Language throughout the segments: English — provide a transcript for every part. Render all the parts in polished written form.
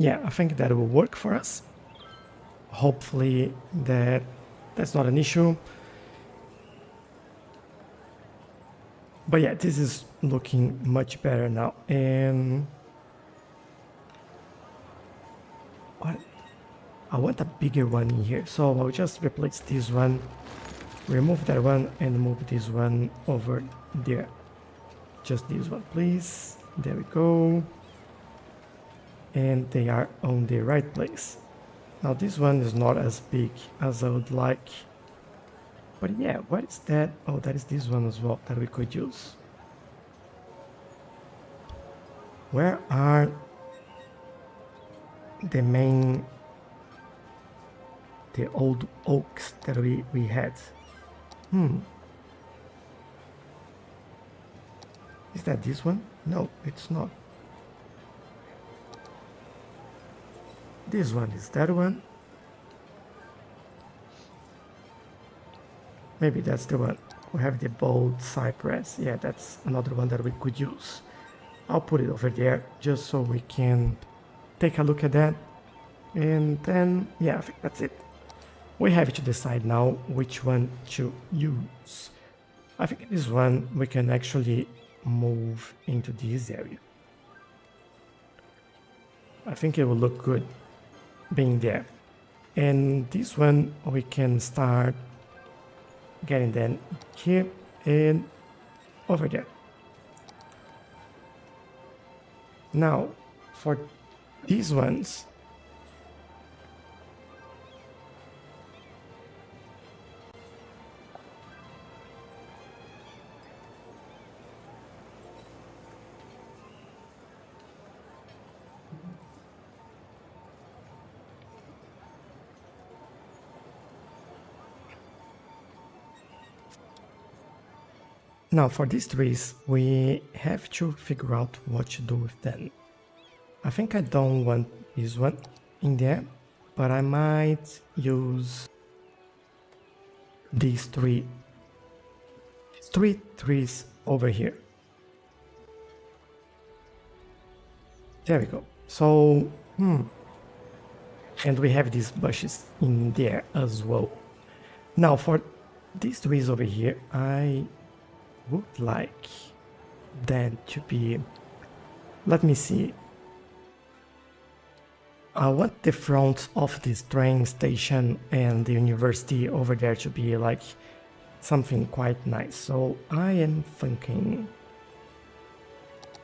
Yeah, I think that will work for us. Hopefully that's not an issue. But yeah, this is looking much better now. And what? I want a bigger one in here, so I'll just replace this one, remove that one, and move this one over there. Just this one, please. There we go. And they are on the right place. Now this one is not as big as I would like. But yeah, what is that? Oh, that is this one as well that we could use. Where are the old oaks that we had? Is that this one? No, it's not. This one is that one. Maybe that's the one. We have the bold cypress. Yeah, that's another one that we could use. I'll put it over there just so we can take a look at that. And then, yeah, I think that's it. We have to decide now which one to use. I think this one we can actually move into this area. I think it will look good being there. And this one we can start getting them here and over there. Now, for these ones, now for these trees, we have to figure out what to do with them. I think I don't want this one in there, but I might use these three trees over here. There we go. So, and we have these bushes in there as well. Now for these trees over here, I would like them to be, let me see, I want the front of this train station and the university over there to be like something quite nice. So I am thinking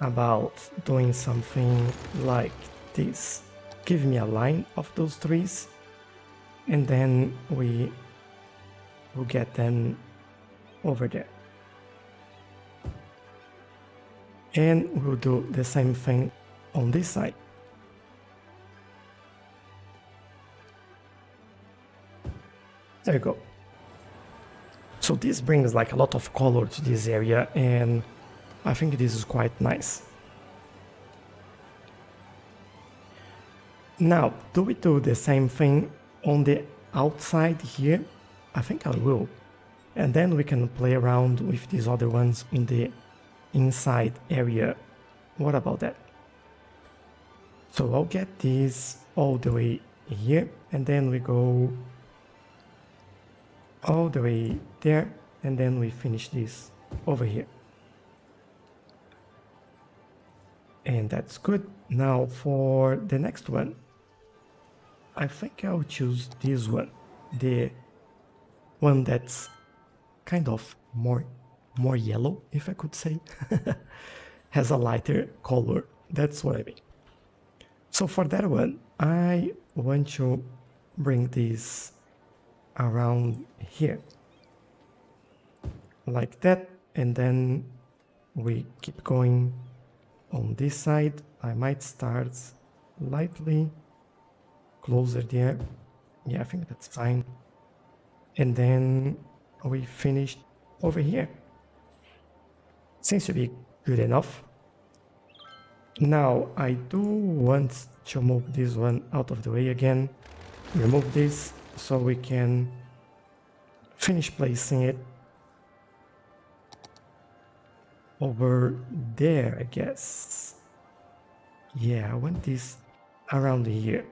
about doing something like this. Give me a line of those trees and then we will get them over there. And we'll do the same thing on this side. There you go. So this brings like a lot of color to this area and I think this is quite nice. Now, do we do the same thing on the outside here? I think I will. And then we can play around with these other ones in the inside area. What about that? So I'll get this all the way here and then we go all the way there and then we finish this over here. And that's good. Now for the next one, I think I'll choose this one, the one that's kind of more yellow, if I could say, has a lighter color. That's what I mean. So for that one, I want to bring this around here like that, and then we keep going on this side. I might start slightly closer there. Yeah, I think that's fine. And then we finished over here. Seems to be good enough. Now I do want to move this one out of the way again. Remove this so we can finish placing it over there, I guess. Yeah, I want this around here,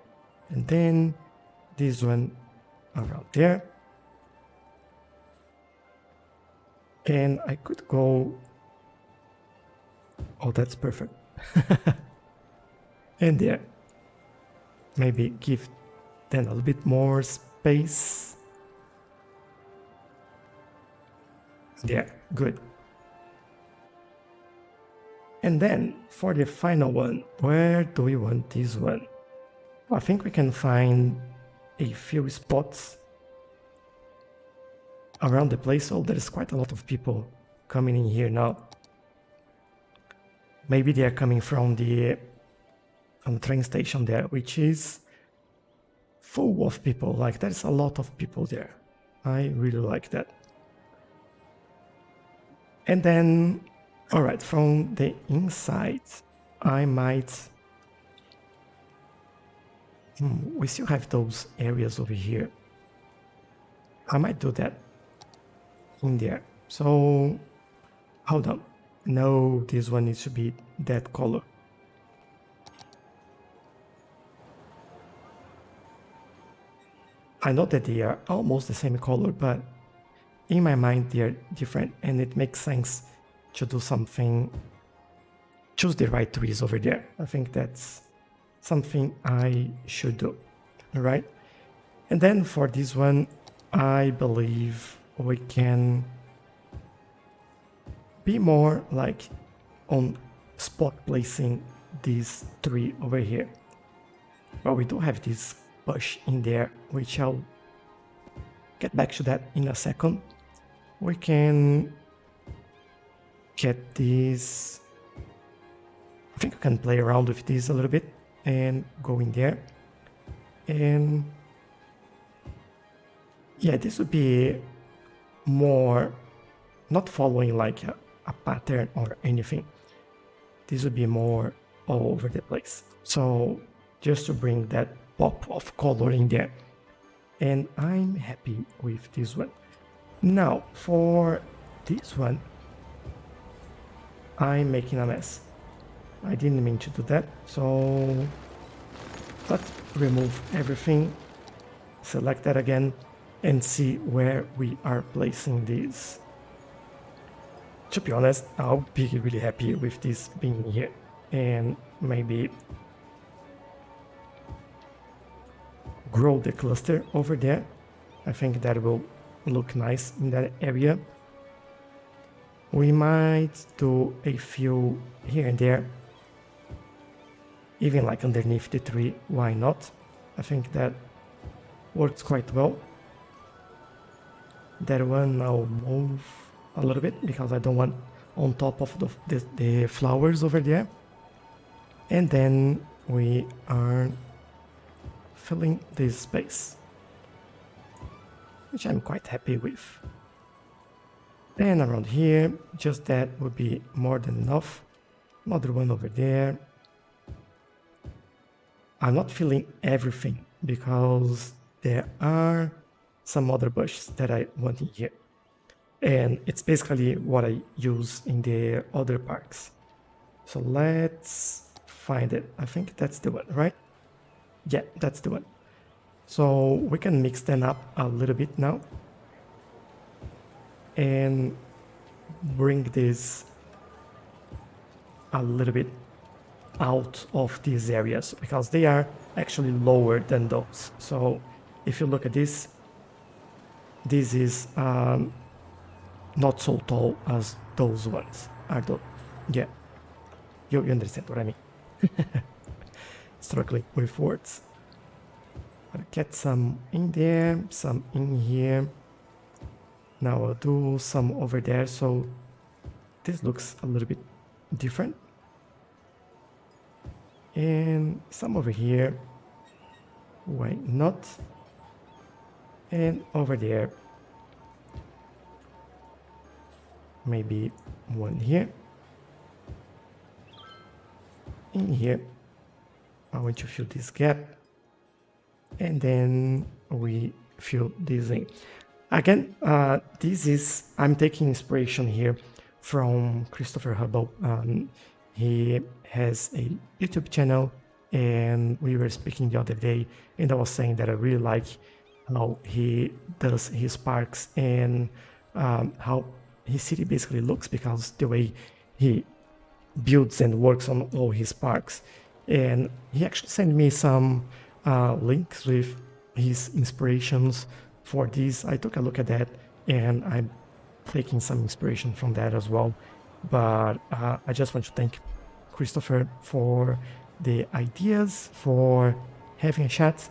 and then this one around there. And I could go, oh, that's perfect. And there, maybe give then a little bit more space. There, good. And then for the final one, where do we want this one? I think we can find a few spots around the place. Oh, there's quite a lot of people coming in here now. Maybe they are coming from the train station there, which is full of people. Like, there's a lot of people there. I really like that. And then, all right, from the inside, I might... we still have those areas over here. I might do that in there. So, hold on. No, this one needs to be that color. I know that they are almost the same color, but in my mind they are different, and it makes sense to do something, choose the right trees over there. I think that's something I should do, all right? And then for this one, I believe we can be more like on spot placing this tree over here. But we do have this bush in there, which I'll get back to that in a second. We can get this, I think I can play around with this a little bit and go in there. And yeah, this would be more not following like a pattern or anything. This would be more all over the place. So just to bring that pop of color in there. And I'm happy with this one. Now for this one, I'm making a mess. I didn't mean to do that. So let's remove everything, select that again, and see where we are placing these. To be honest, I'll be really happy with this being here, and maybe grow the cluster over there. I think that will look nice in that area. We might do a few here and there, even like underneath the tree, why not? I think that works quite well. That one I'll move a little bit because I don't want on top of the flowers over there. And then we are filling this space, which I'm quite happy with. And around here, just that would be more than enough. Another one over there. I'm not filling everything because there are some other bushes that I want in here. And it's basically what I use in the other parks. So let's find it. I think that's the one, right? Yeah, that's the one. So we can mix them up a little bit now and bring this a little bit out of these areas because they are actually lower than those. So if you look at this, this is not so tall as those ones are. Yeah, you understand what I mean. Struggling with words. I'll get some in there, some in here. Now I'll do some over there, so this looks a little bit different. And some over here. Why not? And over there. Maybe one here. In here. I want to fill this gap. And then we fill this in. Again, I'm taking inspiration here from Christopher Hubble. He has a YouTube channel and we were speaking the other day, and I was saying that I really like how he does his parks and how his city basically looks, because the way he builds and works on all his parks. And he actually sent me some links with his inspirations for this. I took a look at that, and I'm taking some inspiration from that as well. But I just want to thank Christopher for the ideas, for having a chat,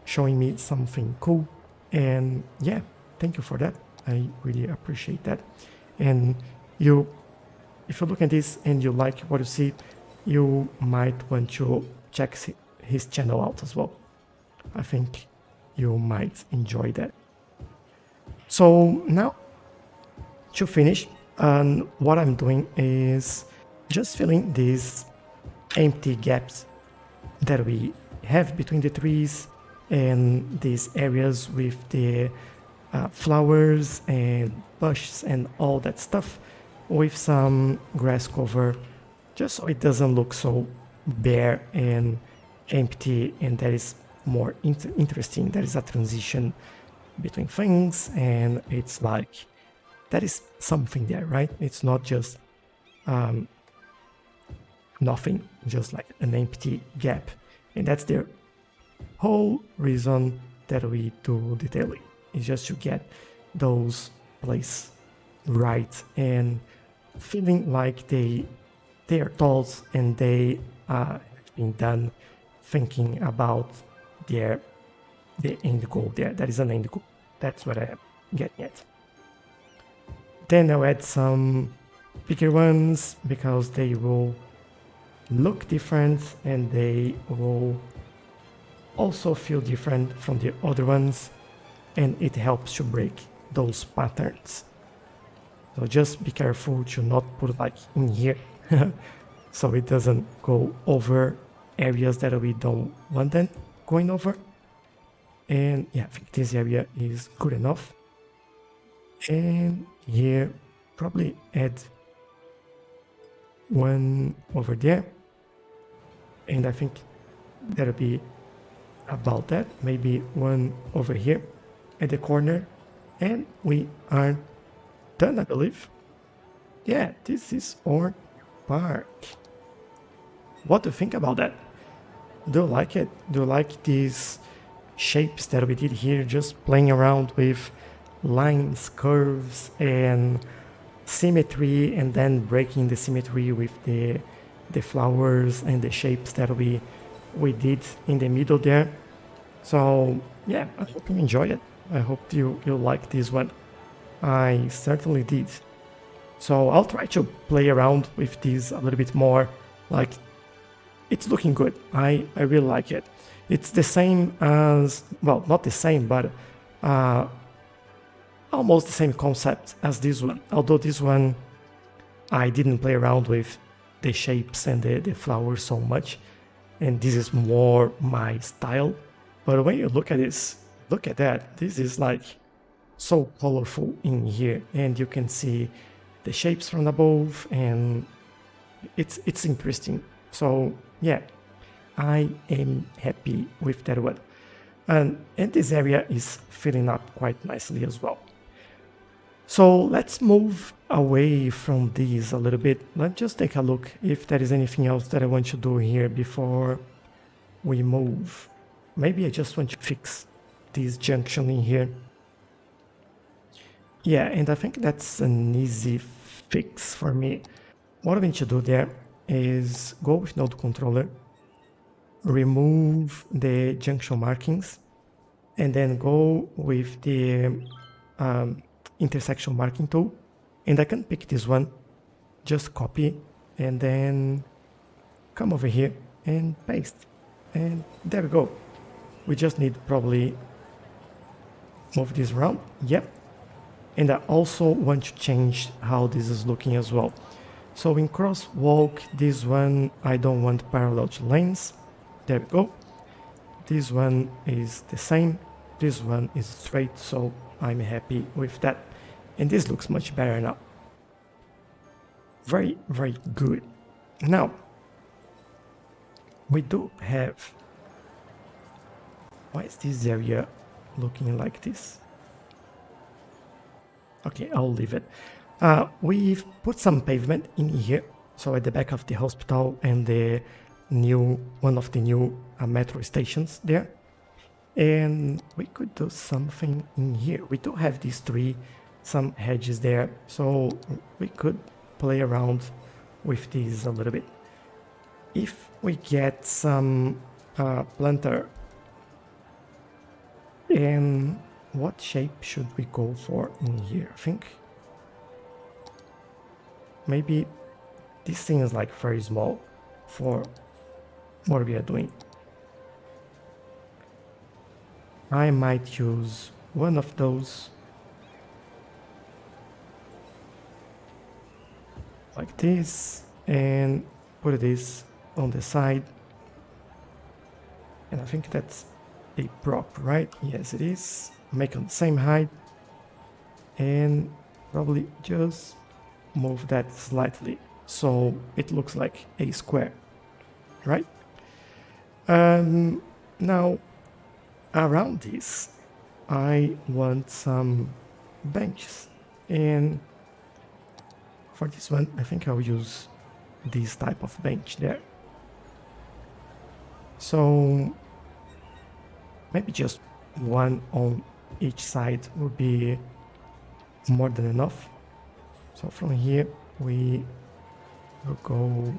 showing me something cool. And yeah, thank you for that. I really appreciate that. And if you look at this and you like what you see, you might want to check his channel out as well. I think you might enjoy that. So now, to finish, what I'm doing is just filling these empty gaps that we have between the trees and these areas with the flowers and bushes and all that stuff with some grass cover, just so it doesn't look so bare and empty, and that is more interesting. There is a transition between things, and it's like that is something there, right? It's not just nothing, just like an empty gap. And that's the whole reason that we do detailing, is just to get those places right and feeling like they are thoughts and they have been done thinking about the end goal there. That is an end goal. That's what I am getting at. Then I'll add some bigger ones because they will look different and they will also feel different from the other ones, and it helps to break those patterns. So just be careful to not put like in here so it doesn't go over areas that we don't want them going over. And yeah, I think this area is good enough. And here, probably add one over there. And I think that'll be about that. Maybe one over here at the corner. And we are done, I believe. Yeah, this is our park. What do you think about that? Do you like it? Do you like these shapes that we did here, just playing around with lines, curves, and symmetry, and then breaking the symmetry with the flowers and the shapes that we did in the middle there? So yeah, I hope you enjoy it. I hope you like this one. I certainly did. So I'll try to play around with this a little bit more. Like, it's looking good. I really like it. It's the same as, well, not the same, but almost the same concept as this one. Although this one, I didn't play around with the shapes and the flowers so much. And this is more my style. But when you look at this, look at that. This is like so colorful in here. And you can see the shapes from above, and it's interesting. So yeah, I am happy with that one. And this area is filling up quite nicely as well. So let's move away from these a little bit. Let's just take a look if there is anything else that I want to do here before we move. Maybe I just want to fix this junction in here. Yeah, and I think that's an easy fix for me. What I need to do there is go with node controller, remove the junction markings, and then go with the intersection marking tool. And I can pick this one, just copy, and then come over here and paste. And there we go. We just need probably move this around. Yep. And I also want to change how this is looking as well. So in crosswalk, this one, I don't want parallel to lanes. There we go. This one is the same. This one is straight, so I'm happy with that. And this looks much better now. Very, very good. Now, we do have... Why is this area looking like this? Okay, I'll leave it. We've put some pavement in here, so at the back of the hospital and the one of the new metro stations there. And we could do something in here. We do have these some hedges there, so we could play around with these a little bit. If we get some planter, and what shape should we go for in here? I think maybe this thing is like very small for what we are doing. I might use one of those like this and put this on the side. And I think that's a prop, right? Yes, it is. Make on the same height and probably just move that slightly so it looks like a square, right? Now around this I want some benches, and for this one I think I'll use this type of bench there. So maybe just one on each side would be more than enough. So from here we will go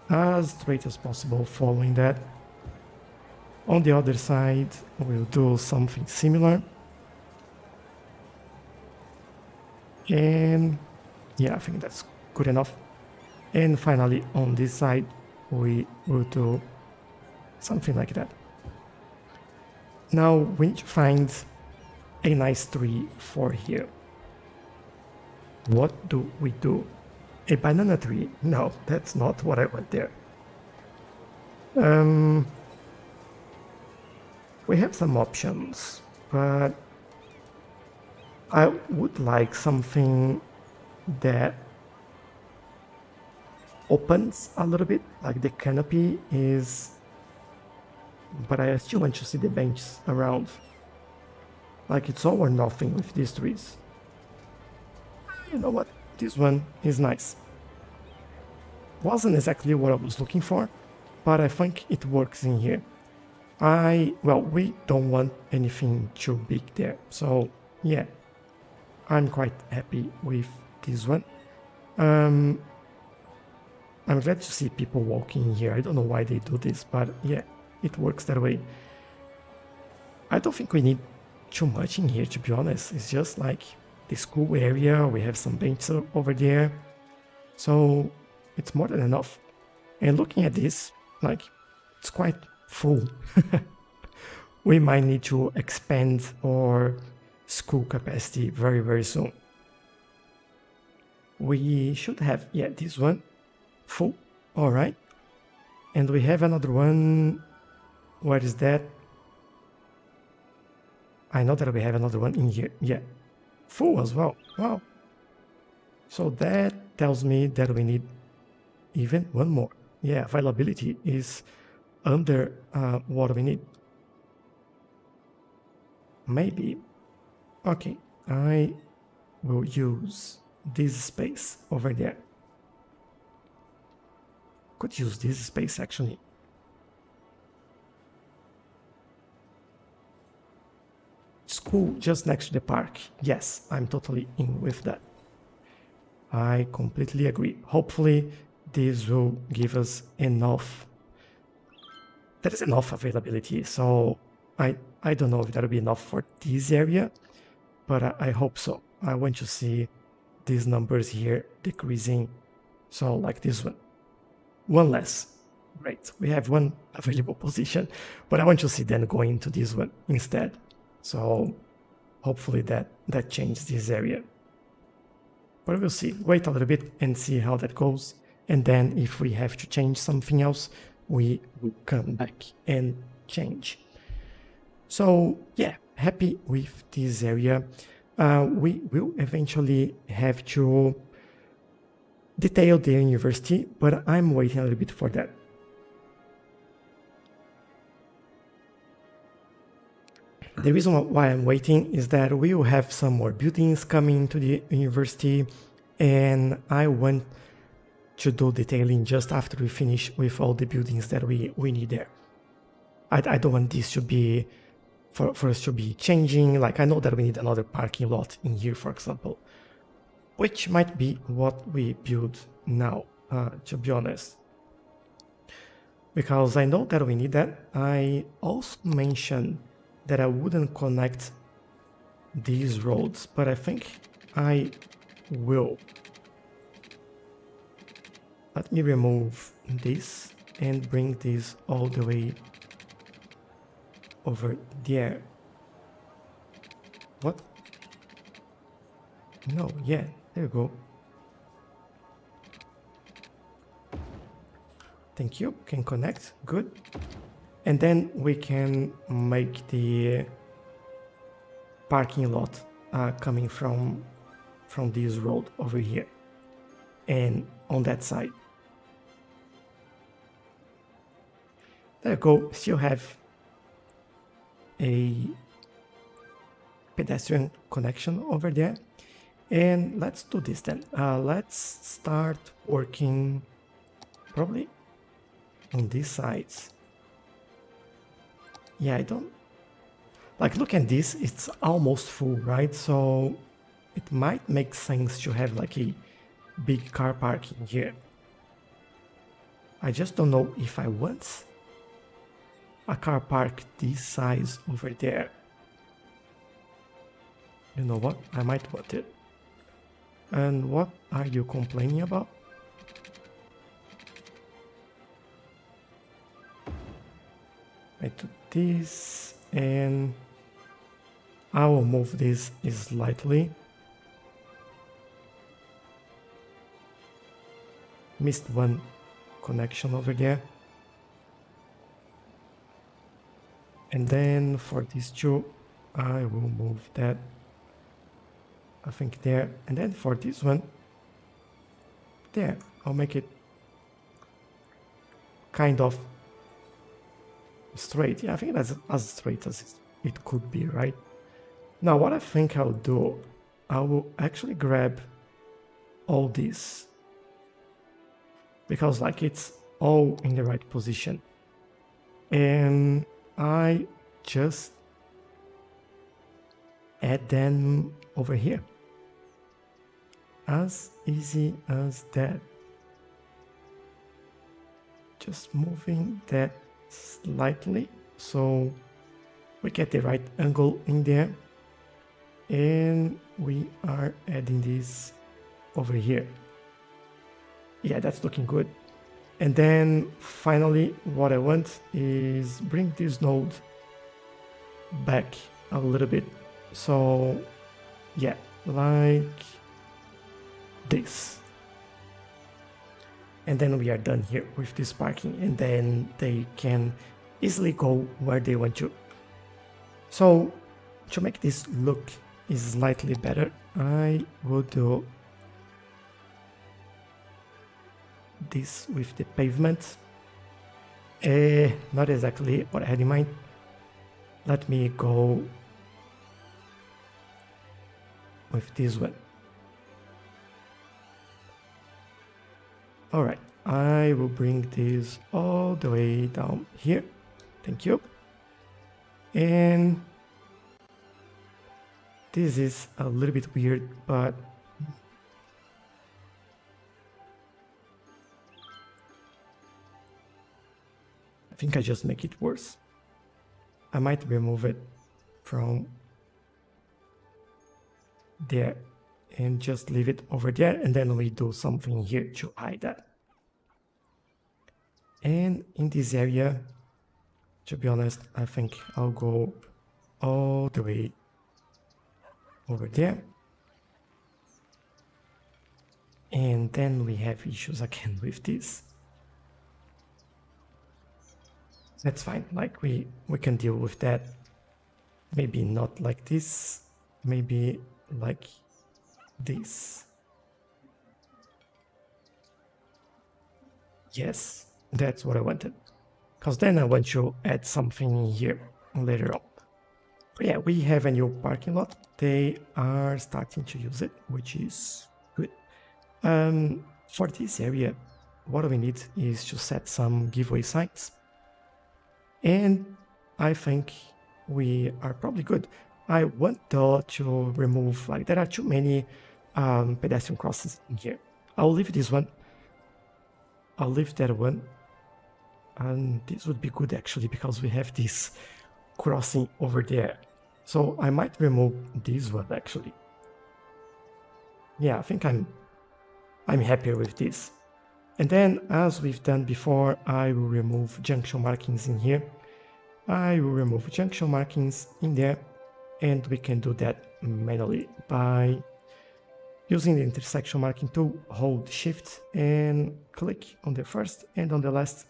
as straight as possible following that. On the other side we'll do something similar. And yeah, I think that's good enough. And finally on this side we will do something like that. Now we need to find a nice tree for here. What do we do? A banana tree? No, that's not what I want there. We have some options, but I would like something that opens a little bit, like the canopy is, but I still want to see the benches around. Like it's all or nothing with these trees. You know what? This one is nice. Wasn't exactly what I was looking for, but I think it works in here. Well, we don't want anything too big there, so yeah, I'm quite happy with this one. I'm glad to see people walking here. I don't know why they do this, but yeah, it works that way. I don't think we need too much in here, to be honest. It's just like the school area. We have some benches over there, so it's more than enough. And looking at this, like, it's quite full. We might need to expand our school capacity very, very soon. We should have, yeah, this one full. All right. And we have another one. Where is that? I know that we have another one in here. Yeah, full as well. Wow. So that tells me that we need even one more. Yeah, availability is under what we need. Maybe. Okay, I will use this space over there. Could use this space actually. School just next to the park. Yes, I'm totally in with that. I completely agree. Hopefully this will give us enough. There is enough availability, so I don't know if that'll be enough for this area, but I hope so. I want to see these numbers here decreasing. So like this one. One less. Great. We have one available position, but I want to see them going to this one instead. So hopefully that changes this area. But we'll see. Wait a little bit and see how that goes. And then if we have to change something else, we will come back and change. So yeah, happy with this area. We will eventually have to detail the university, but I'm waiting a little bit for that. The reason why I'm waiting is that we will have some more buildings coming to the university, and I want to do detailing just after we finish with all the buildings that we need there. I don't want this to be, for us to be changing. Like, I know that we need another parking lot in here, for example, which might be what we build now, to be honest. Because I know that we need that. I also mentioned that I wouldn't connect these roads, but I think I will. Let me remove this and bring this all the way over there. What? No, yeah, there you go. Thank you, can connect, good. And then we can make the parking lot coming from this road over here and on that side. There you go, still have a pedestrian connection over there. And let's do this then. Let's start working probably on these sides. Yeah, I don't like, look at this, it's almost full, right? So it might make sense to have like a big car parking here. I just don't know if I want a car park this size over there. You know what? I might want it. And what are you complaining about? I do this and I will move this slightly. Missed one connection over there. And then for these two, I will move that, I think there. And then for this one, there, I'll make it kind of straight. Yeah, I think that's as straight as it could be, right? Now, what I think I'll do, I will actually grab all this because like it's all in the right position. And I just add them over here. As easy as that. Just moving that slightly so we get the right angle in there. And we are adding this over here. Yeah, that's looking good. And then finally, what I want is bring this node back a little bit. So yeah, like this. And then we are done here with this parking, and then they can easily go where they want to. So to make this look slightly better, I will do this with the pavement. Not exactly what I had in mind. Let me go with this one. Alright, I will bring this all the way down here. Thank you. And this is a little bit weird, but I think I just make it worse. I might remove it from there and just leave it over there, and then we do something here to hide that. And in this area, to be honest, I think I'll go all the way over there. And then we have issues again with this. That's fine, like we can deal with that. Maybe not like this, maybe like this. Yes, that's what I wanted. Because then I want to add something here later on. Yeah, we have a new parking lot. They are starting to use it, which is good. For this area, what we need is to set some giveaway signs. And I think we are probably good. I want though to remove, like, there are too many pedestrian crosses in here. I'll leave this one. I'll leave that one. And this would be good actually, because we have this crossing over there. So I might remove this one actually. Yeah, I think I'm happier with this. And then, as we've done before, I will remove junction markings in here. I will remove junction markings in there, and we can do that manually by using the intersection marking tool. Hold shift and click on the first and on the last.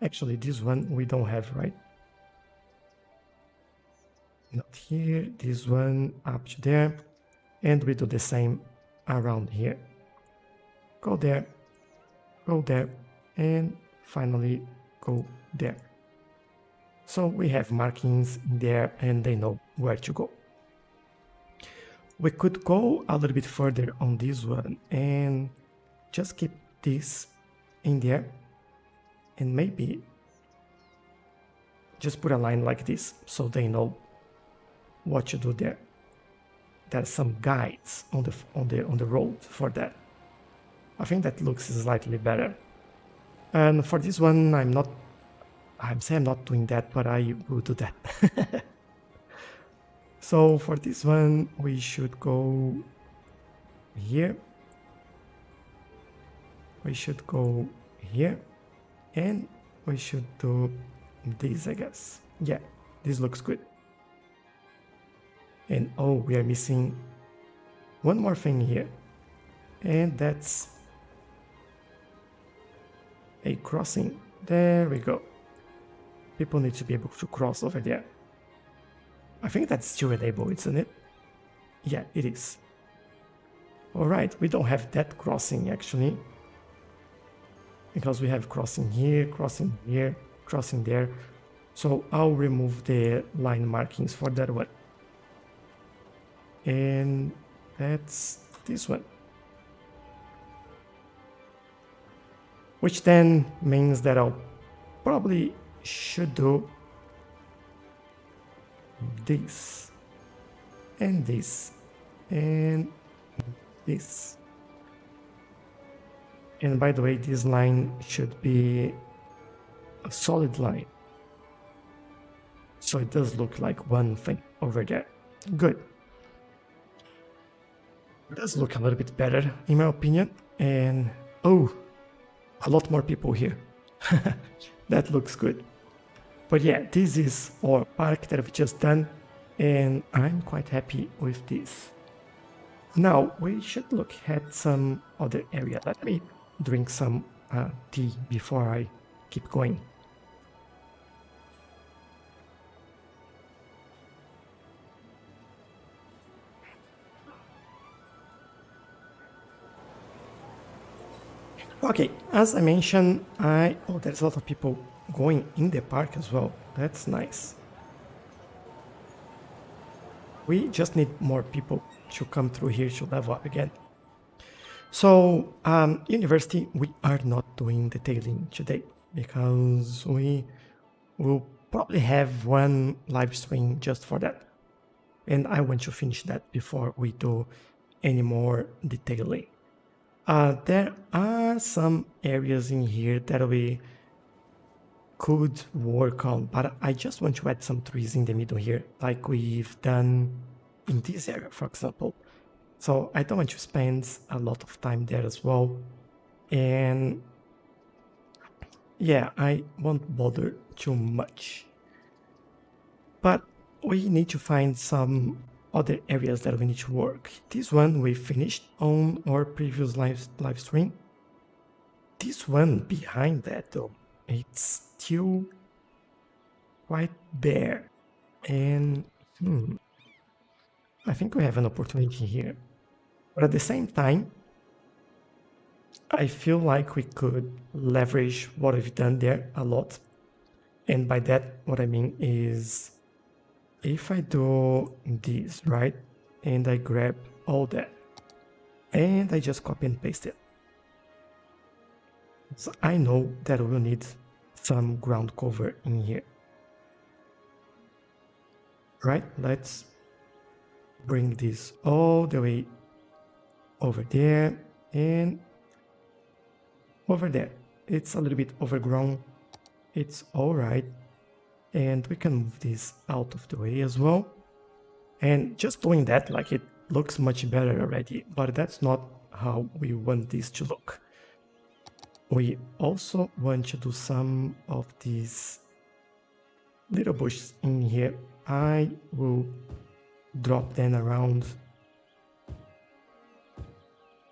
Actually, this one we don't have, right? Not here, this one up to there, and we do the same around here. Go there, and finally go there. So we have markings there and they know where to go. We could go a little bit further on this one and just keep this in there, and maybe just put a line like this so they know what to do there. There's some guides on the road for that. I think that looks slightly better. And for this one, I'm not doing that, but I will do that. So for this one, we should go here. We should go here, and we should do this, I guess. Yeah, this looks good. And oh, we are missing one more thing here, and that's a crossing. There we go. People need to be able to cross over there. I think that's still enabled, isn't it? Yeah, it is. Alright, we don't have that crossing actually, because we have crossing here, crossing here, crossing there. So I'll remove the line markings for that one. And that's this one. Which then means that I'll probably should do this and this and this. And by the way, this line should be a solid line, so it does look like one thing over there. Good. It does look a little bit better in my opinion. And oh, a lot more people here. That looks good. But yeah, this is our park that we've just done, and I'm quite happy with this. Now we should look at some other area. Let me drink some tea before I keep going. Okay, as I mentioned, oh, there's a lot of people going in the park as well. That's nice. We just need more people to come through here to level up again. So, university, we are not doing detailing today because we will probably have one live stream just for that. And I want to finish that before we do any more detailing. There are some areas in here that we could work on, but I just want to add some trees in the middle here, like we've done in this area, for example. So I don't want to spend a lot of time there as well. And yeah, I won't bother too much. But we need to find some other areas that we need to work. This one we finished on our previous live stream. This one behind that though, it's still quite bare. And I think we have an opportunity here. But at the same time, I feel like we could leverage what we've done there a lot. And by that, what I mean is if I do this, right, and I grab all that, and I just copy and paste it. So I know that we'll need some ground cover in here. Right, let's bring this all the way over there and over there. It's a little bit overgrown. It's all right. And we can move this out of the way as well. And just doing that, like, it looks much better already, but that's not how we want this to look. We also want to do some of these little bushes in here. I will drop them around.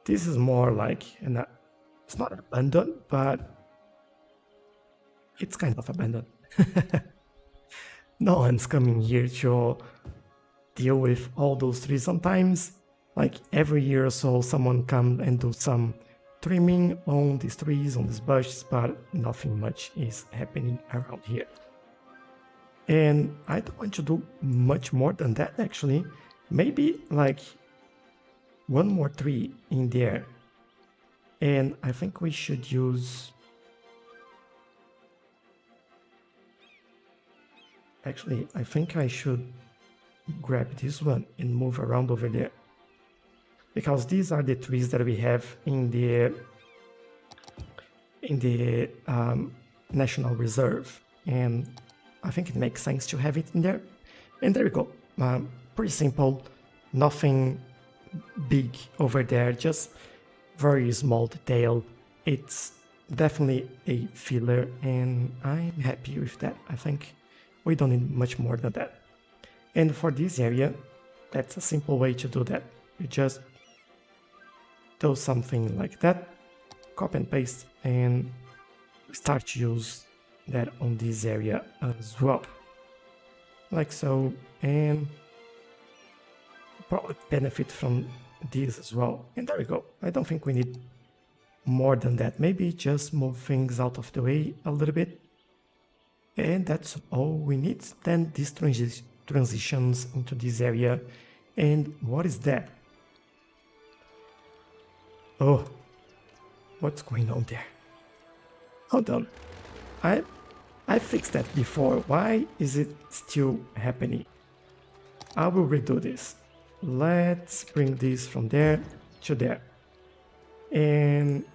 This is more like it's not abandoned, but it's kind of abandoned. No one's coming here to deal with all those trees. Sometimes, like every year or so, someone come and do some trimming on these trees, on these bushes, but nothing much is happening around here. And I don't want to do much more than that, actually. Maybe like one more tree in there. And I think we should use... Actually, I think I should grab this one and move around over there. Because these are the trees that we have in the National Reserve. And I think it makes sense to have it in there. And there we go. Pretty simple. Nothing big over there. Just very small detail. It's definitely a filler. And I'm happy with that. I think we don't need much more than that. And for this area, that's a simple way to do that. You just do something like that. Copy and paste. And start to use that on this area as well, like so, and probably benefit from this as well. And there we go. I don't think we need more than that. Maybe just move things out of the way a little bit, and that's all we need. Then these transitions into this area. And what is that? Oh, what's going on there? Hold on. I fixed that before. Why is it still happening? I will redo this. Let's bring this from there to there. And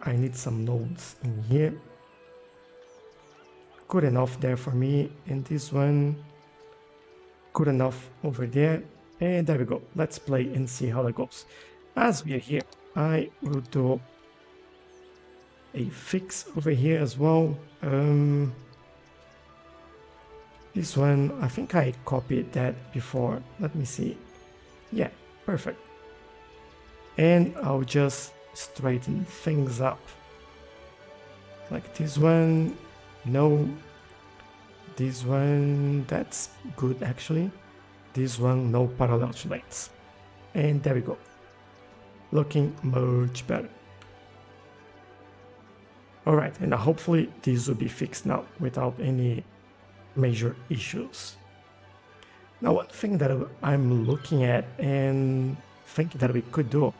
I need some nodes in here. Good enough there for me. And this one, good enough over there. And there we go. Let's play and see how that goes. As we are here, I will do a fix over here as well. This one, I think I copied that before. Let me see. Yeah, perfect. And I'll just straighten things up. Like this one, no. This one, that's good actually. This one, no parallel lanes. And there we go. Looking much better. Alright, and hopefully this will be fixed now without any major issues. Now, one thing that I'm looking at and thinking that we could do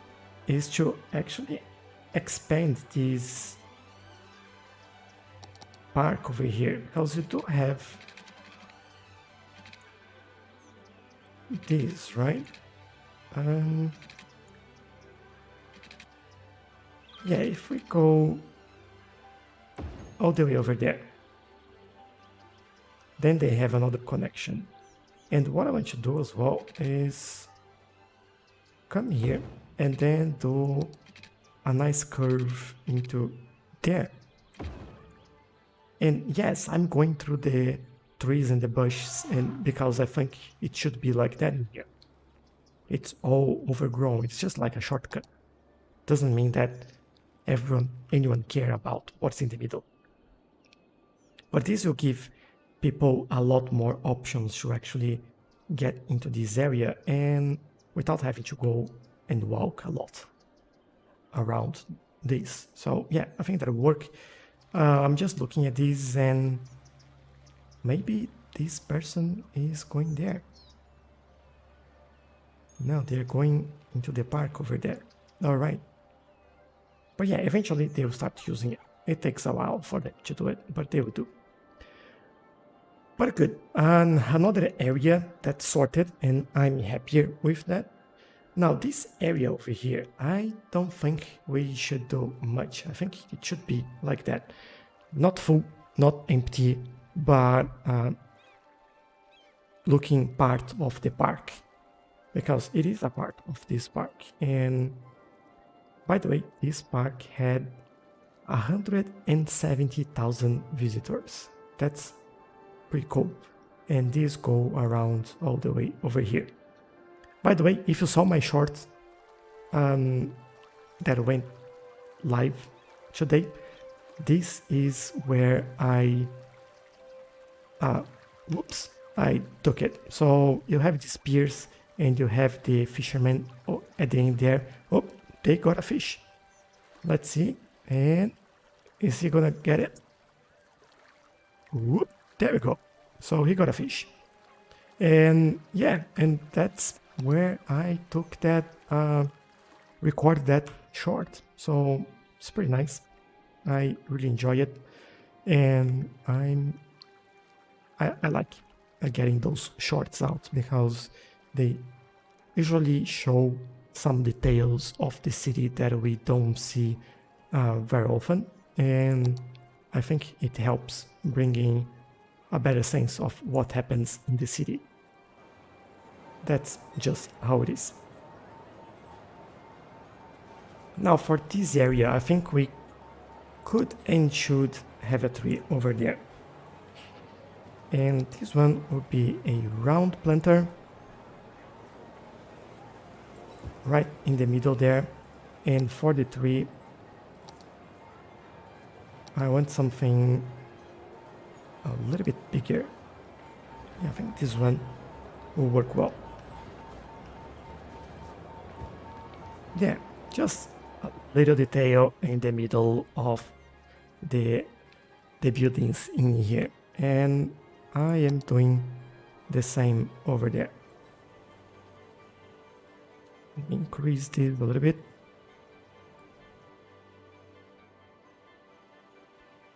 is to actually expand this park over here, because you do have this, right? Yeah, if we go all the way over there, then they have another connection. And what I want to do as well is come here and then do a nice curve into there. And yes, I'm going through the trees and the bushes, and because I think it should be like that in here. It's all overgrown. It's just like a shortcut. Doesn't mean that anyone care about what's in the middle. But this will give people a lot more options to actually get into this area and without having to go and walk a lot around this. So yeah, I think that'll work. I'm just looking at these, and maybe this person is going there. No, they're going into the park over there. All right. But yeah, eventually they will start using it. It takes a while for them to do it, but they will do. But good. And another area that's sorted, and I'm happier with that. Now, this area over here, I don't think we should do much. I think it should be like that. Not full, not empty, but looking part of the park. Because it is a part of this park. And by the way, this park had 170,000 visitors. That's pretty cool. And these go around all the way over here. By the way, if you saw my short that went live today, this is where I took it. So you have the spears and you have the fishermen at the end there. Oh, they got a fish. Let's see. And is he gonna get it? Whoop, there we go. So he got a fish. And yeah, and that's where I took that, recorded that short. So it's pretty nice. I really enjoy it. And I like getting those shorts out because they usually show some details of the city that we don't see very often, and I think it helps bringing a better sense of what happens in the city. That's just how it is. Now for this area, I think we could and should have a tree over there. And this one would be a round planter right in the middle there. And for the tree, I want something a little bit bigger. Yeah, I think this one will work well. Yeah, just a little detail in the middle of the buildings in here. And I am doing the same over there. Increase this a little bit.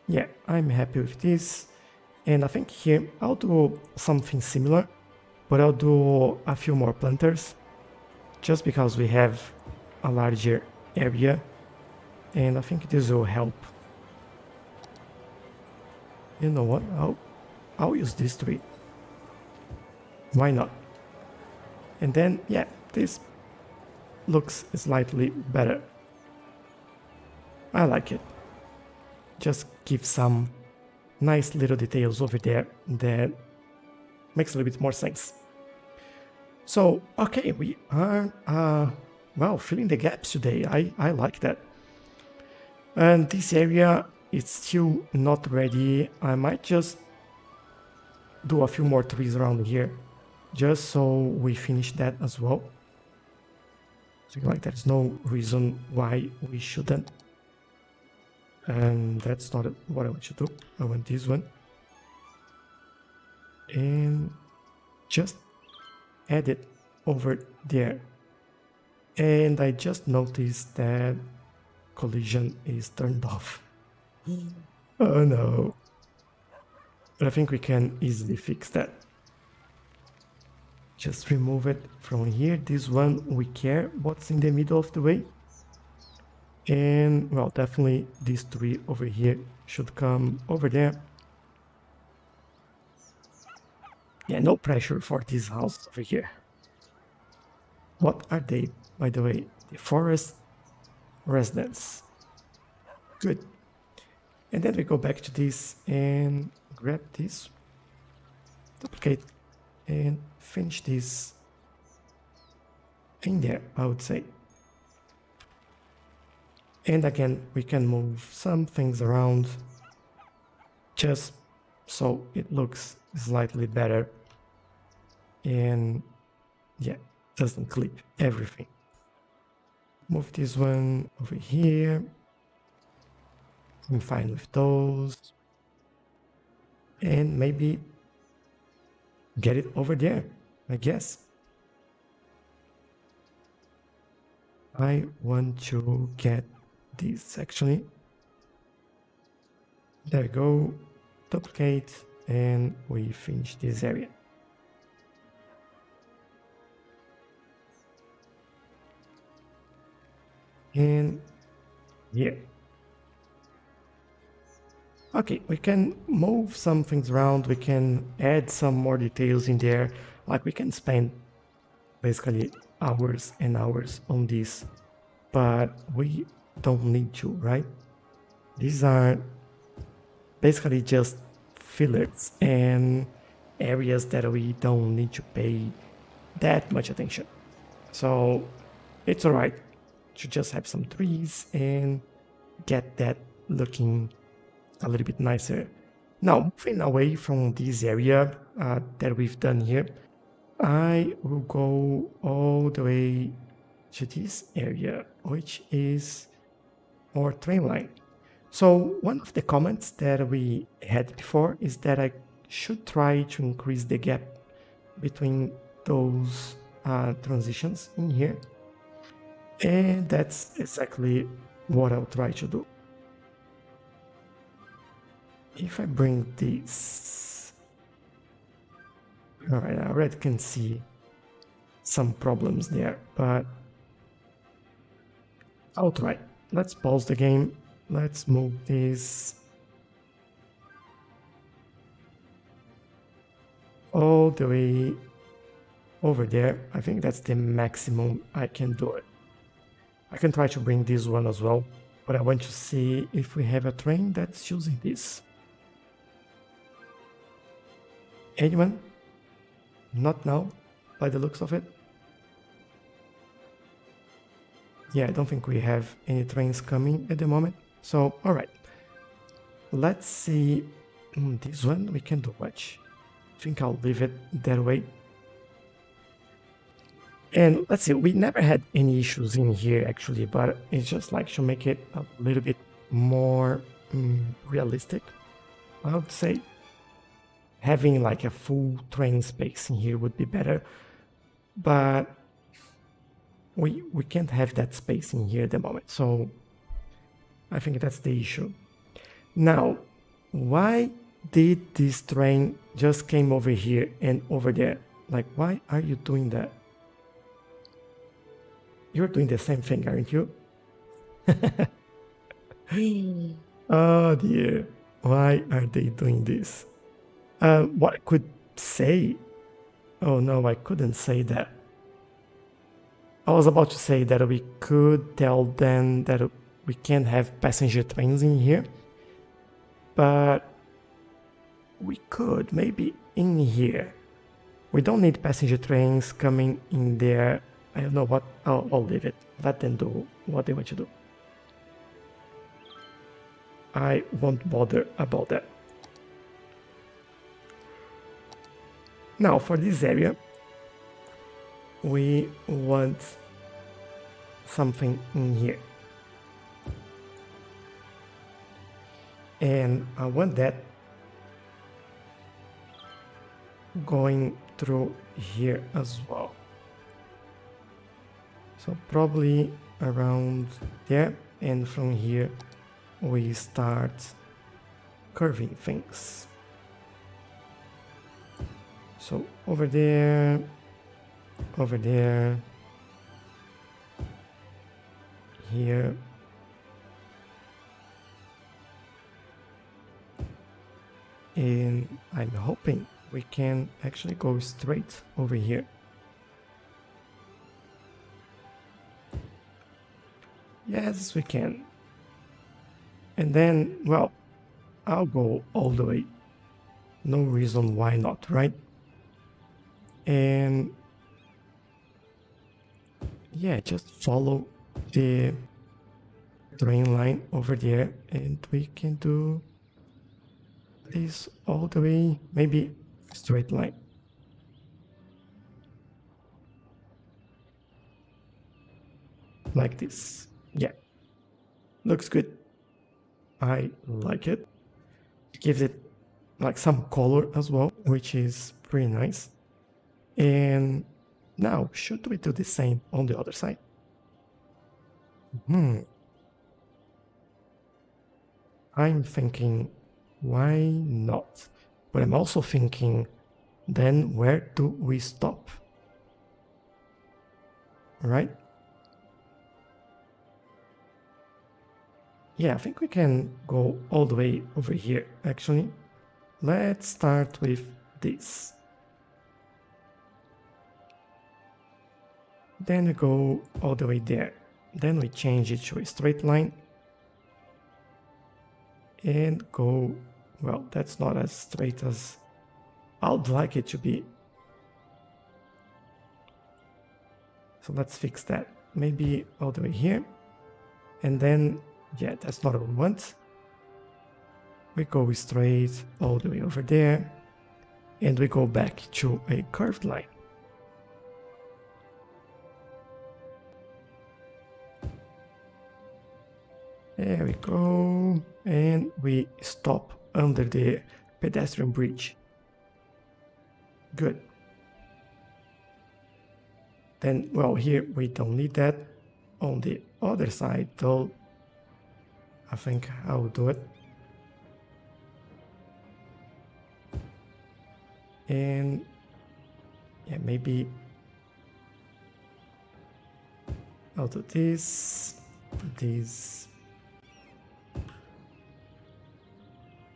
Yeah, I'm happy with this. And I think here I'll do something similar, but I'll do a few more planters just because we have a larger area, and I think this will help. You know what? I'll use this tree. Why not? And then, yeah, this looks slightly better. I like it. Just give some nice little details over there that makes a little bit more sense. So, okay, we are, well, filling the gaps today. I like that. And this area is still not ready. I might just do a few more trees around here, just so we finish that as well. So, like, there's no reason why we shouldn't. And that's not what I want to do. I want this one. And just add it over there. And I just noticed that collision is turned off. Oh no. But I think we can easily fix that. Just remove it from here. This one, we care what's in the middle of the way. And, well, definitely this tree over here should come over there. Yeah, no pressure for this house over here. What are they, by the way? The forest residence. Good. And then we go back to this and grab this, duplicate, and finish this in there, I would say. And again, we can move some things around just so it looks slightly better. And yeah, doesn't clip everything. Move this one over here. I'm fine with those. And maybe get it over there, I guess. I want to get this actually. There we go. Duplicate, and we finish this area. And here. Okay, we can move some things around. We can add some more details in there. Like we can spend basically hours and hours on this, but we don't need to, right? These are basically just fillers and areas that we don't need to pay that much attention. So it's all right to just have some trees and get that looking a little bit nicer. Now, moving away from this area that we've done here, I will go all the way to this area, which is our train line. So one of the comments that we had before is that I should try to increase the gap between those transitions in here. And that's exactly what I'll try to do. If I bring this, all right, I already can see some problems there, but I'll try. Let's pause the game. Let's move this all the way over there. I think that's the maximum I can do it. I can try to bring this one as well, but I want to see if we have a train that's using this. Anyone? Not now, by the looks of it. Yeah, I don't think we have any trains coming at the moment. So, all right. Let's see. This one we can do much. I think I'll leave it that way. And let's see, we never had any issues in here actually, but it's just like to make it a little bit more realistic, I would say. Having like a full train space in here would be better, but we can't have that space in here at the moment, so I think that's the issue. Now, why did this train just came over here and over there? Like, why are you doing that? You're doing the same thing, aren't you? Oh dear, why are they doing this? What I could say, oh no, I couldn't say that. I was about to say that we could tell them that we can't have passenger trains in here, but we could maybe in here. We don't need passenger trains coming in there. I don't know what, I'll leave it. Let them do what they want to do. I won't bother about that. Now for this area, we want something in here. And I want that going through here as well. So probably around there, and from here we start curving things. So over there, here, and I'm hoping we can actually go straight over here. Yes, we can. And then, well, I'll go all the way. No reason why not, right? And yeah, just follow the train line over there, and we can do this all the way, maybe straight line. Like this. Yeah, looks good. I like it. Gives it like some color as well, which is pretty nice. And now, should we do the same on the other side? I'm thinking, why not? But I'm also thinking, then where do we stop? Right? Yeah, I think we can go all the way over here, actually. Let's start with this. Then we go all the way there. Then we change it to a straight line. And go, well, that's not as straight as I would like it to be. So let's fix that. Maybe all the way here. And then, yeah, that's not what we want. We go straight all the way over there. And we go back to a curved line. There we go. And we stop under the pedestrian bridge. Good. Then, well, here we don't need that. On the other side, though, I think I'll do it. And yeah, maybe I'll do this.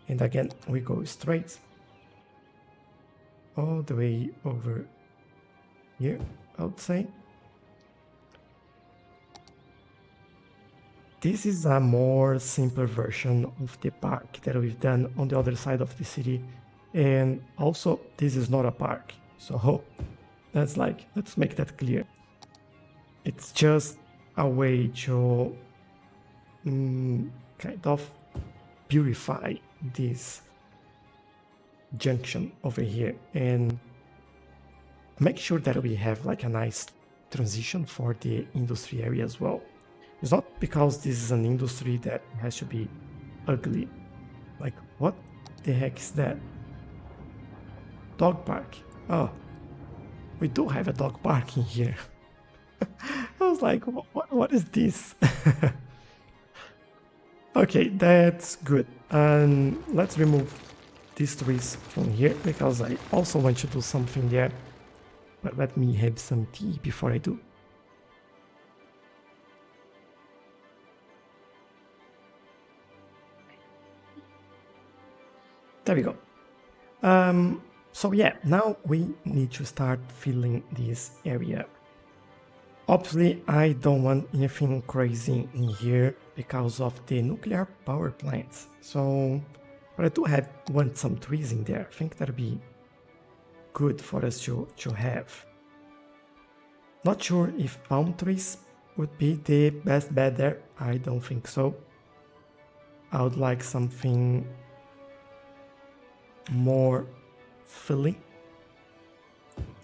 And again, we go straight all the way over here, I would say. This is a more simpler version of the park that we've done on the other side of the city. And also, this is not a park. So that's like, let's make that clear. It's just a way to kind of purify this junction over here and make sure that we have like a nice transition for the industry area as well. It's not because this is an industry that has to be ugly. Like, what the heck is that? Dog park. Oh, we do have a dog park in here. I was like, what is this? Okay, that's good. And let's remove these trees from here because I also want to do something there. But let me have some tea before I do. There we go. So yeah, now we need to start filling this area. Obviously, I don't want anything crazy in here because of the nuclear power plants. So, but I do want some trees in there. I think that'd be good for us to have. Not sure if palm trees would be the best bet there. I don't think so. I would like something more filling.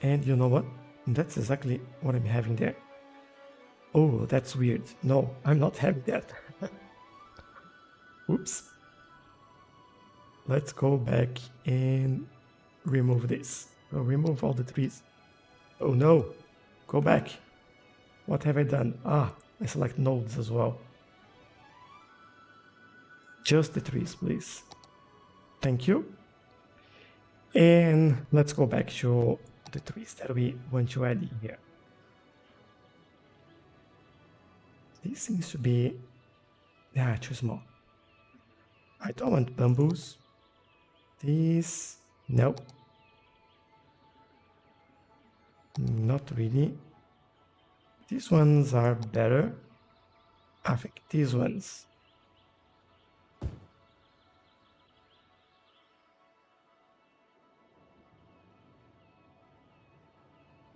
And you know what? That's exactly what I'm having there. Oh, that's weird. No, I'm not having that. Oops. Let's go back and remove this. So remove all the trees. Oh no, go back. What have I done? Ah, I select nodes as well. Just the trees, please. Thank you. And let's go back to the trees that we want to add in here. This seems to be, yeah, too small. I don't want bamboos. This, no. Not really. These ones are better. I think these ones.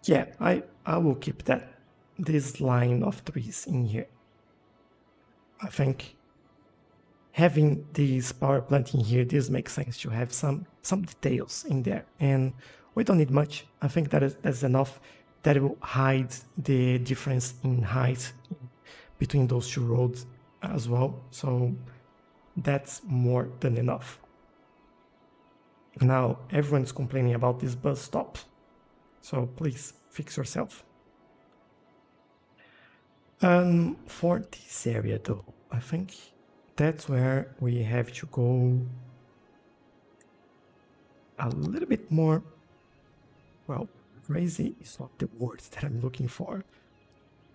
Yeah, I will keep this line of trees in here. I think having this power plant in here, this makes sense to have some details in there. And we don't need much. I think that's enough. That will hide the difference in height between those two roads as well. So that's more than enough. Now everyone's complaining about this bus stop, so please fix yourself. For this area though, I think that's where we have to go a little bit more, well, crazy is not the word that I'm looking for,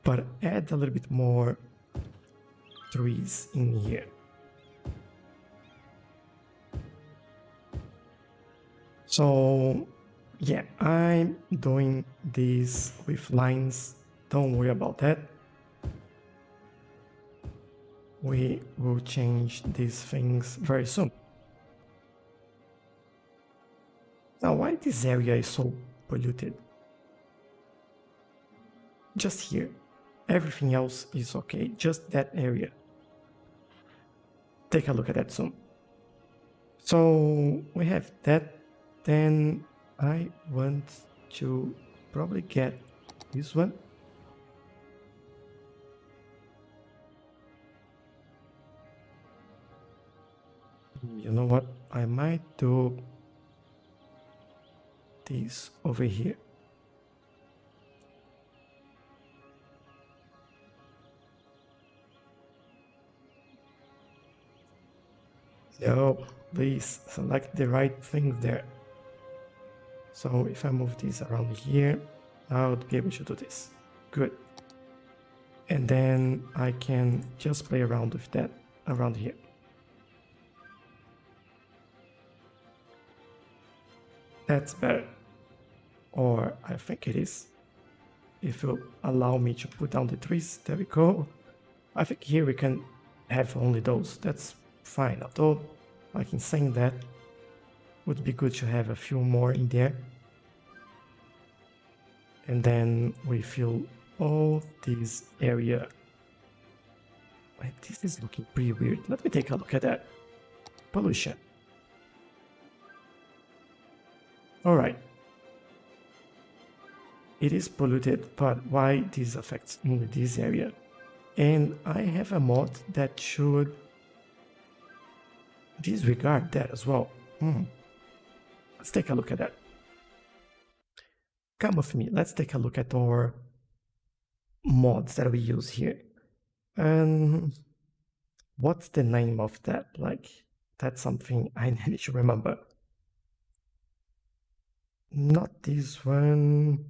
but add a little bit more trees in here. So yeah, I'm doing this with lines, don't worry about that. We will change these things very soon. Now, why this area is so polluted? Just here. Everything else is okay, just that area. Take a look at that soon. So we have that. Then I want to probably get this one. You know what? I might do this over here. So please select the right thing there. So if I move this around here, I would be able to do this. Good. And then I can just play around with that around here. That's better. Or I think it is. If you allow me to put down the trees, there we go. I think here we can have only those. That's fine. Although, like in saying that, would be good to have a few more in there. And then we fill all this area. Wait, this is looking pretty weird. Let me take a look at that. Pollution. Alright. It is polluted, but why this affects only this area? And I have a mod that should disregard that as well. Let's take a look at that. Come with me, let's take a look at our mods that we use here. And what's the name of that? Like, that's something I need to remember. Not this one.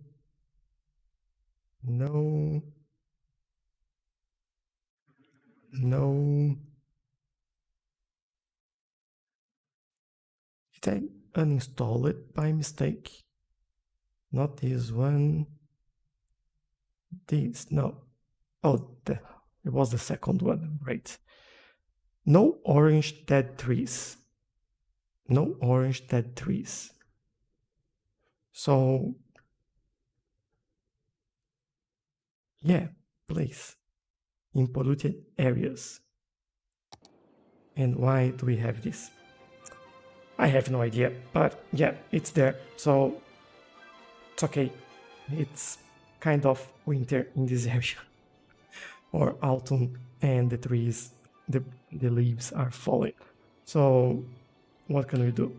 No. No. Did I uninstall it by mistake? Not this one. This, no. Oh, it was the second one. Great. No orange dead trees. No orange dead trees. So, yeah, please. In polluted areas. And why do we have this? I have no idea, but yeah, it's there. So it's okay. It's kind of winter in this area. Or autumn, and the trees, the leaves are falling. So what can we do?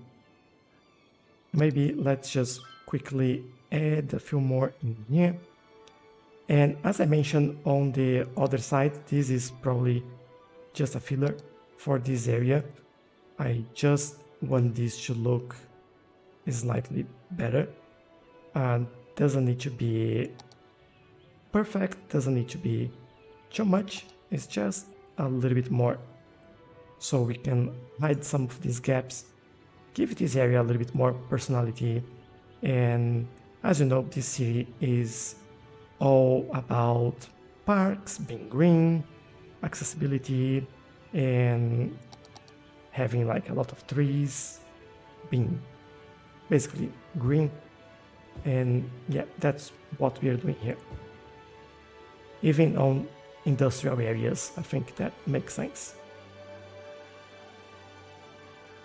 Maybe let's just quickly add a few more in here. And as I mentioned on the other side, this is probably just a filler for this area. I just want this to look slightly better. Doesn't need to be perfect, doesn't need to be too much, it's just a little bit more. So we can hide some of these gaps, give this area a little bit more personality. And as you know, this city is all about parks, being green, accessibility, and having like a lot of trees, being basically green. And yeah, that's what we are doing here. Even on industrial areas, I think that makes sense.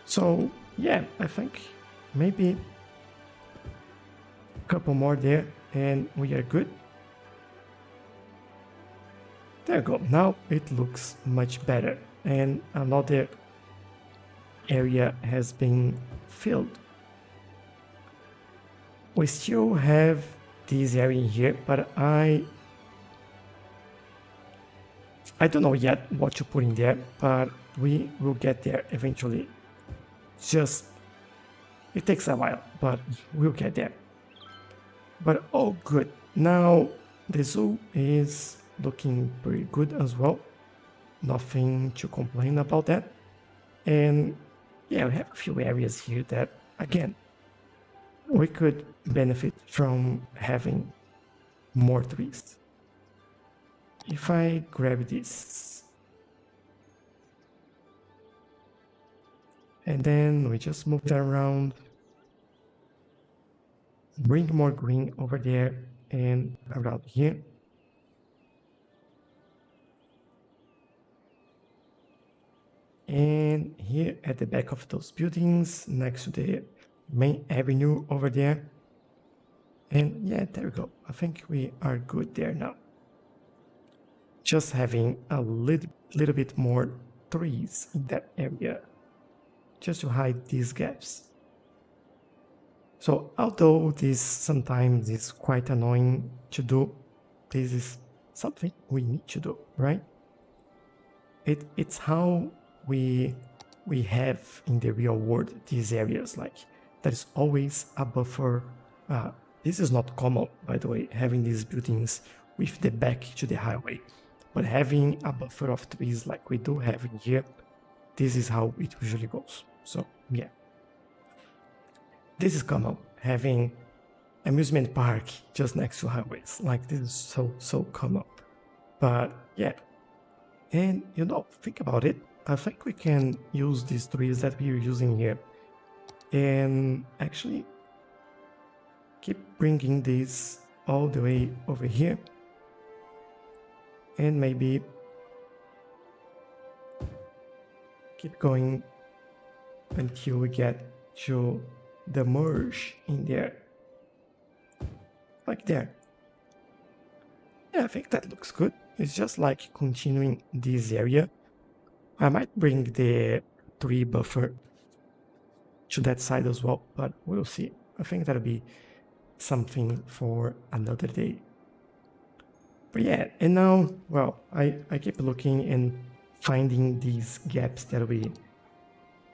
So yeah, I think maybe a couple more there and we are good. There you go, now it looks much better and another area has been filled. we still have this area in here, but I don't know yet what to put in there, but we will get there eventually. Just, it takes a while, but we'll get there. But oh good, now the zoo is looking pretty good as well. Nothing to complain about that. And yeah, we have a few areas here that, again, we could benefit from having more trees. If I grab this, and then we just move that around, bring more green over there and around here. And here at the back of those buildings, next to the main avenue over there. And yeah, there we go. I think we are good there now. Just having a little bit more trees in that area, just to hide these gaps. So although this sometimes is quite annoying to do, this is something we need to do, right? It's how we have in the real world these areas, like there is always a buffer. This is not common, by the way, having these buildings with the back to the highway, but having a buffer of trees like we do have in here, this is how it usually goes. So yeah, this is common, having amusement park just next to highways. Like this is so common. But yeah, and you know, think about it. I think we can use these trees that we are using here and actually keep bringing these all the way over here, and maybe keep going until we get to the merge in there, like there. Yeah, I think that looks good. It's just like continuing this area. I might bring the tree buffer to that side as well, but we'll see. I think that'll be something for another day. But yeah, and now, well, I keep looking and finding these gaps that we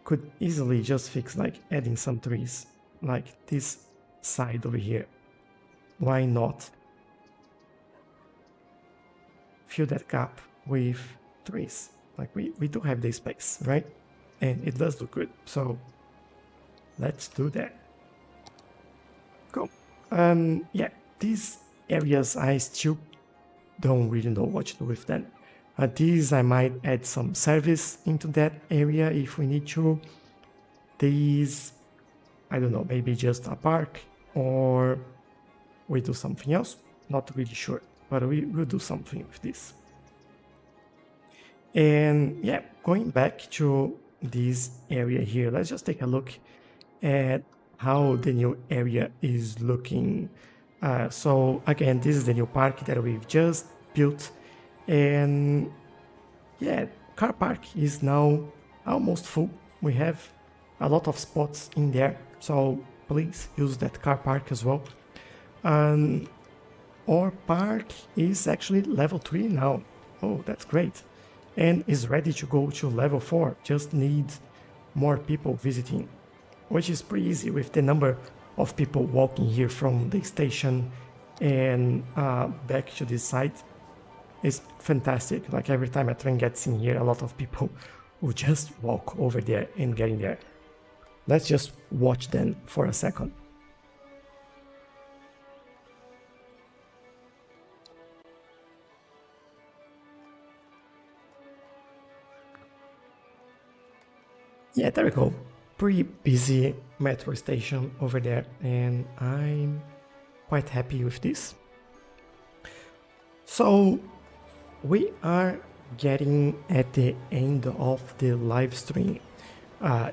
could easily just fix, like adding some trees, like this side over here. Why not fill that gap with trees? Like we do have the space, right? And it does look good, so let's do that. Cool. Yeah, these areas I still don't really know what to do with them. These I might add some service into that area if we need to. These, I don't know, maybe just a park, or we do something else. Not really sure, but we will do something with this. And yeah, going back to this area here, let's just take a look at how the new area is looking. So again, this is the new park that we've just built, and yeah, car park is now almost full. We have a lot of spots in there, so please use that car park as well. Our park is actually level 3 now. Oh, that's great. And is ready to go to level 4. Just need more people visiting, which is pretty easy with the number of people walking here from the station and back to this site. It's fantastic. Like every time a train gets in here, a lot of people will just walk over there and get in there. Let's just watch them for a second. Yeah, there we go. Pretty busy metro station over there, and I'm quite happy with this. So we are getting at the end of the live stream.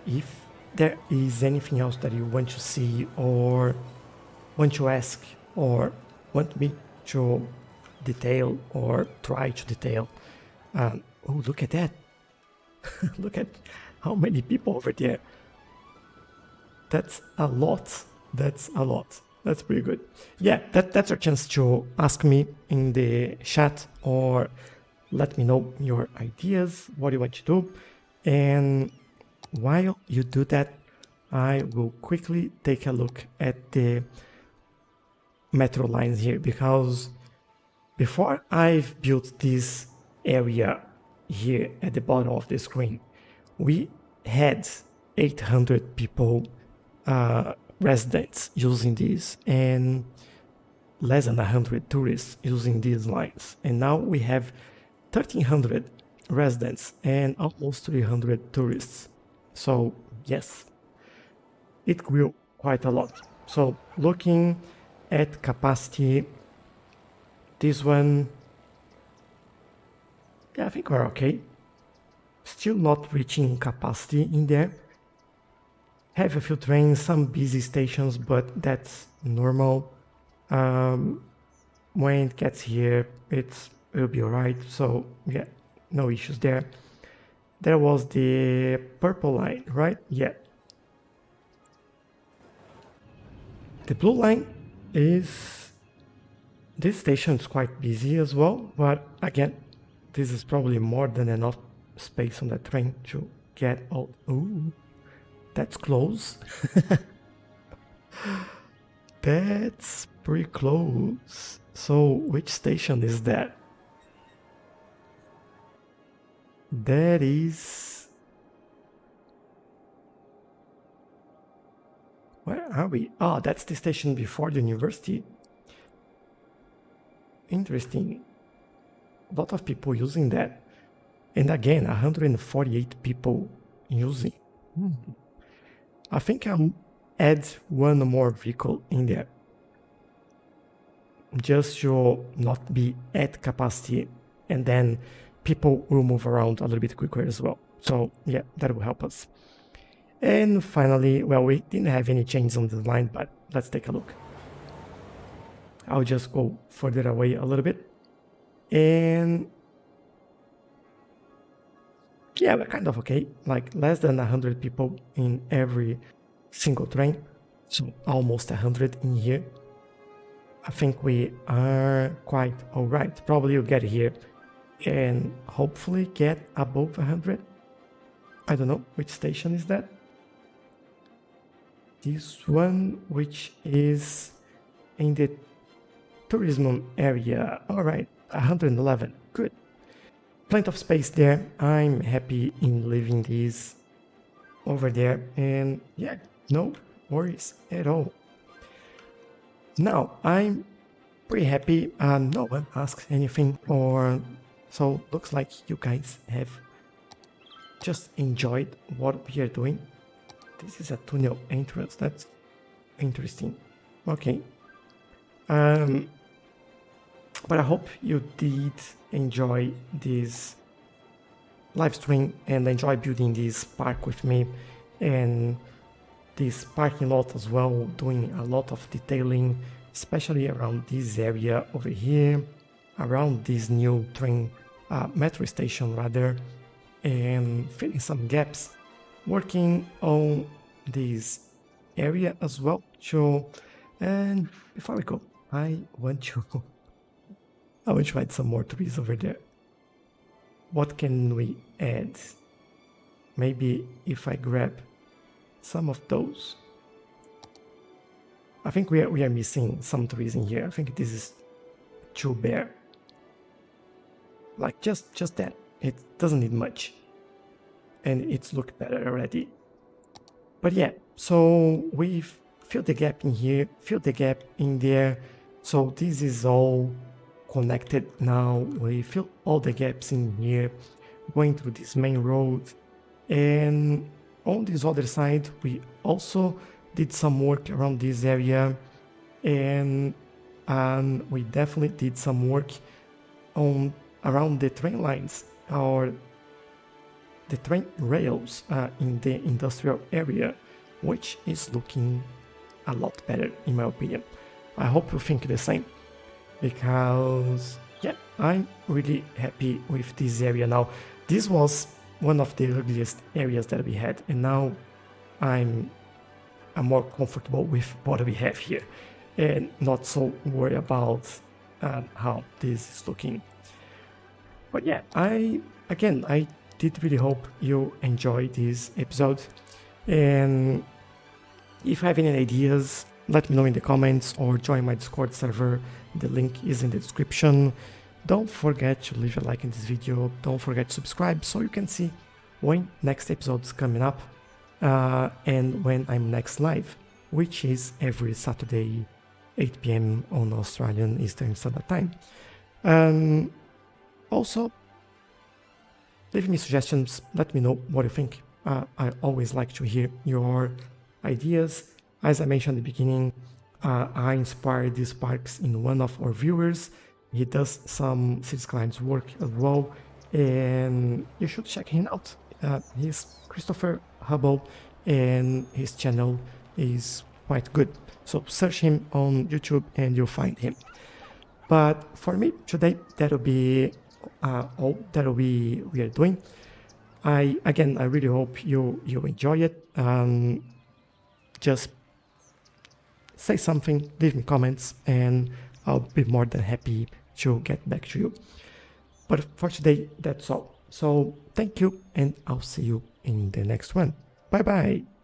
If there is anything else that you want to see or want to ask or want me to detail or try to detail, oh, look at that. Look at how many people over there. That's a lot. That's a lot. That's pretty good. Yeah, that's your chance to ask me in the chat or let me know your ideas, what you want to do. And while you do that, I will quickly take a look at the metro lines here, because before I've built this area here at the bottom of the screen, we had 800 people, residents using this, and less than 100 tourists using these lines. And now we have 1,300 residents and almost 300 tourists. So yes, it grew quite a lot. So looking at capacity, this one, yeah, I think we're okay. Still not reaching capacity in there. Have a few trains, some busy stations, but that's normal. When it gets here, it'll be alright. So yeah, no issues there. There was the purple line, right? Yeah. The blue line is, this station is quite busy as well, but again, this is probably more than enough space on the train to get all. Ooh, that's close. That's pretty close. So which station is that? That is... Where are we? Ah, that's the station before the university. Interesting. A lot of people using that. And again, 148 people using. I think I'll add one more vehicle in there, just to not be at capacity, and then people will move around a little bit quicker as well. So yeah, that will help us. And finally, well, we didn't have any changes on the line, but let's take a look. I'll just go further away a little bit. And yeah, we're kind of okay, like less than 100 people in every single train, so almost 100 in here. I think we are quite alright. Probably we'll get here and hopefully get above 100. I don't know which station is that. This one, which is in the tourism area. Alright, 111, good. Plenty of space there. I'm happy in leaving this over there, and yeah, no worries at all. Now I'm pretty happy. No one asked anything, or so looks like you guys have just enjoyed what we are doing. This is a tunnel entrance. That's interesting. Okay. But I hope you did enjoy this live stream and enjoy building this park with me and this parking lot as well, doing a lot of detailing, especially around this area over here, around this new train, metro station rather, and filling some gaps, working on this area as well. So, and before we go, I want to add some more trees over there. What can we add? Maybe if I grab some of those. I think we are missing some trees in here. I think this is too bare. Like just that. It doesn't need much. And it's looked better already. But yeah, so we've filled the gap in here, filled the gap in there. So this is all connected now. We fill all the gaps in here, going through this main road. And on this other side, we also did some work around this area, and we definitely did some work on around the train lines or the train rails in the industrial area, which is looking a lot better in my opinion. I hope you think the same, because yeah, I'm really happy with this area now. This was one of the ugliest areas that we had, and now I'm more comfortable with what we have here. and not so worry about how this is looking. But yeah, I did really hope you enjoyed this episode, and if you have any ideas, let me know in the comments or join my Discord server. The link is in the description. Don't forget to leave a like in this video. Don't forget to subscribe so you can see when next episode's coming up and when I'm next live, which is every Saturday, 8 p.m. on Australian Eastern Standard Time. Also, leave me suggestions. Let me know what you think. I always like to hear your ideas. As I mentioned at the beginning, I inspired these parks in one of our viewers. He does some Cities Skylines work as well, and you should check him out. He's Christopher Hubble, and his channel is quite good. So search him on YouTube and you'll find him. But for me today, that'll be all that we are doing. I really hope you enjoy it. Just say something, leave me comments, and I'll be more than happy to get back to you. But for today, that's all. So thank you, and I'll see you in the next one. Bye bye.